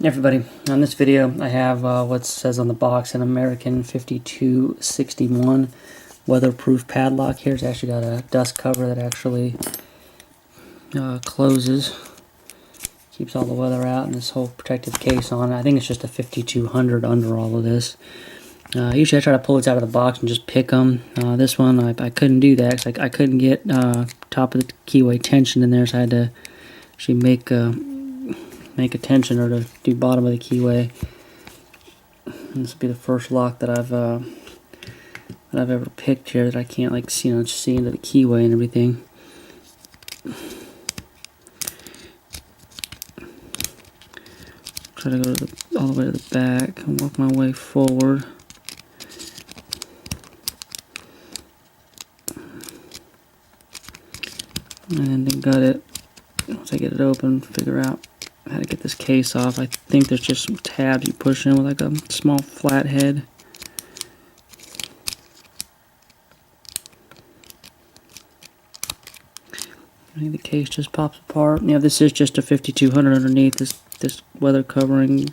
Everybody, on this video I have what says on the box, an American 5261 weatherproof padlock. Here it's actually got a dust cover that actually closes, keeps all the weather out, and this whole protective case on it. I think it's just a 5200 under all of this. Usually I try to pull it out of the box and just pick them. This one I couldn't do that because I couldn't get top of the keyway tension in there, so I had to actually make a tensioner to do bottom of the keyway. This will be the first lock that I've ever picked here that I can't see into the keyway and everything. Try to go to all the way to the back and work my way forward. And then gut it. Once I get it open, figure out how to get this case off. I think there's just some tabs you push in with like a small flat head. I think the case just pops apart. Yeah, this is just a 5200 underneath. This weather covering,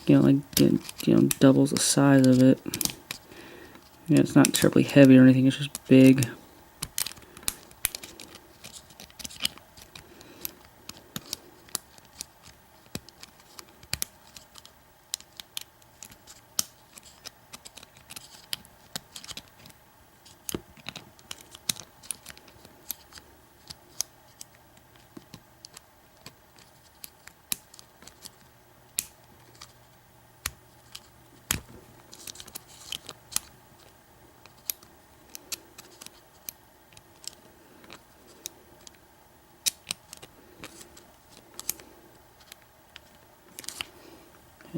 doubles the size of it. Yeah, it's not terribly heavy or anything. It's just big.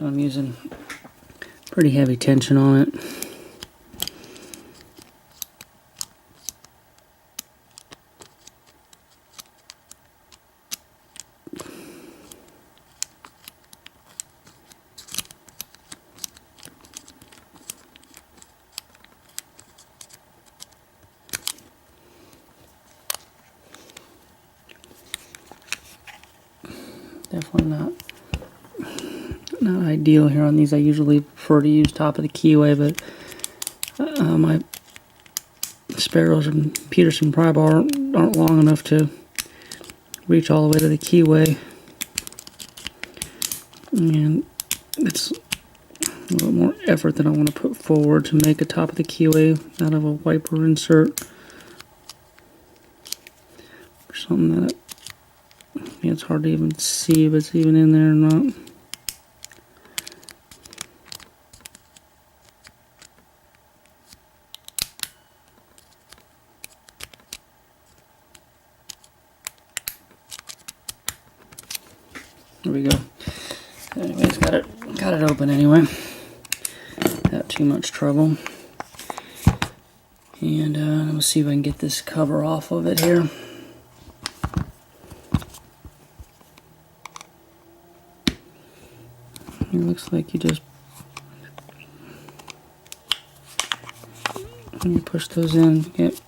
I'm using pretty heavy tension on it. Definitely not ideal here on these. I usually prefer to use top of the keyway, but my Sparrows and Peterson pry bar aren't long enough to reach all the way to the keyway, and it's a little more effort than I want to put forward to make a top of the keyway out of a wiper insert or something that it's hard to even see if it's even in there or not. There we go. Anyways, got it open anyway. Without too much trouble. And let's see if I can get this cover off of it here. It looks like you just when you push those in, get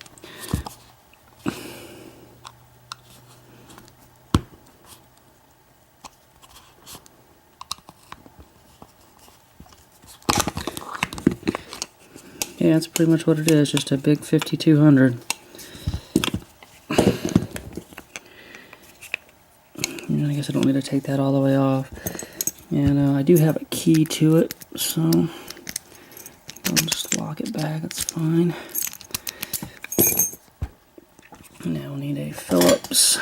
yeah, that's pretty much what it is, just a big 5200. I guess I don't need to take that all the way off. And I do have a key to it, so I'll just lock it back, that's fine. Now we'll need a Phillips.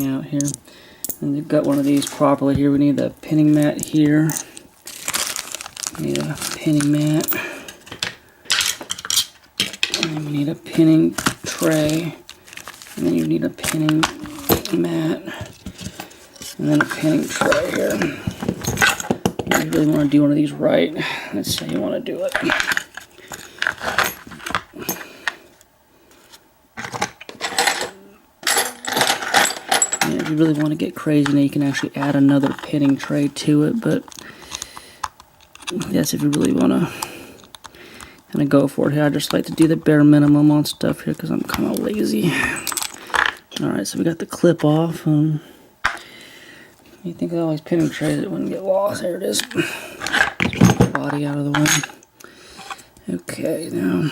Out here, and you've got one of these properly here. We need the pinning mat here. We need a pinning mat, and we need a pinning tray, and then you need a pinning mat, and then a pinning tray here. You really want to do one of these right. That's how you want to do it. If you really want to get crazy, now you can actually add another pinning tray to it, but I guess if you really want to kind of go for it here, I just like to do the bare minimum on stuff here because I'm kind of lazy. Alright, so we got the clip off. You think I always penetrate it wouldn't get lost. There it is. Get the body out of the way. Okay, now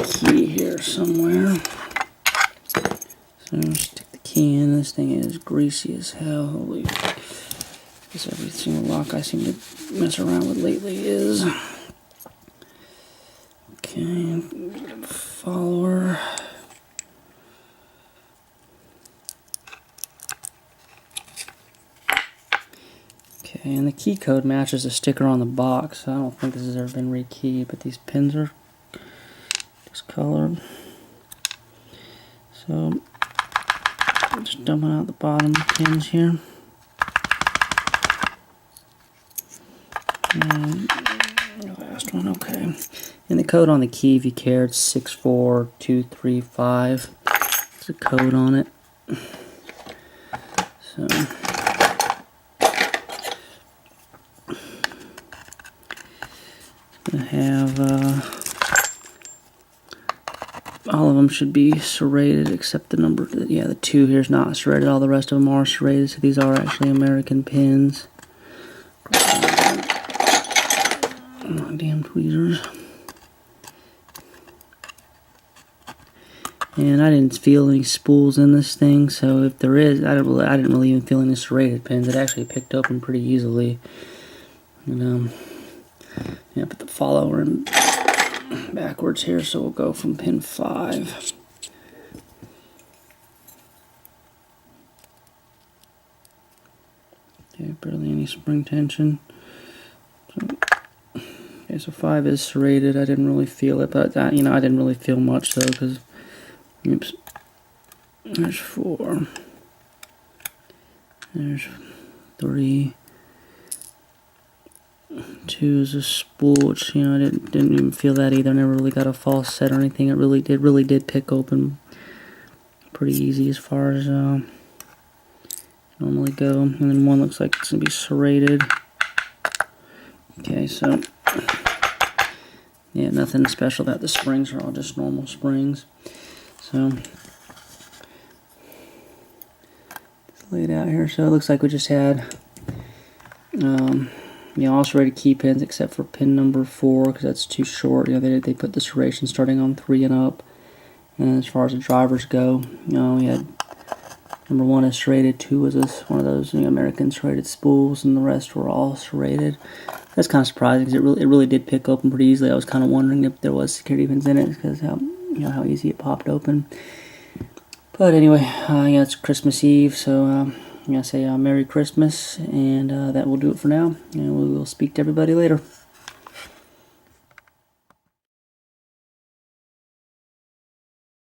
key here somewhere. So stick the key in. This thing is greasy as hell. Holy, because every single lock I seem to mess around with lately is. Okay, follower. Okay, and the key code matches the sticker on the box. I don't think this has ever been rekeyed, but these pins are discolored. So, just dumping out the bottom pins here. And the last one, okay. And the code on the key, if you care, it's 64235. There's a code on it. So, I have all of them should be serrated except the number, yeah, the 2 here is not serrated. All the rest of them are serrated, so these are actually American pins. Oh, damn tweezers. And I didn't feel any spools in this thing, so if there is, I didn't really even feel any serrated pins. It actually picked open pretty easily. And yeah, put the follower in backwards here, so we'll go from pin 5. Okay, barely any spring tension. Okay, so 5 is serrated. I didn't really feel it, but I didn't really feel much though, because oops, there's 4. There's 3. 2 is a spool, which I didn't even feel that either. I never really got a false set or anything. It really did pick open pretty easy as far as normally go. And then 1 looks like it's gonna be serrated. Okay, so yeah, nothing special about the springs. Are all just normal springs. So just lay it out here. So it looks like we just had all serrated key pins except for pin number 4 because that's too short. They put the serration starting on 3 and up. And as far as the drivers go, we had number 1 is serrated, 2 was one of those American serrated spools, and the rest were all serrated. That's kind of surprising because it really did pick open pretty easily. I was kind of wondering if there was security pins in it because how easy it popped open. But anyway, it's Christmas Eve, so I say Merry Christmas, and that will do it for now, and we will speak to everybody later.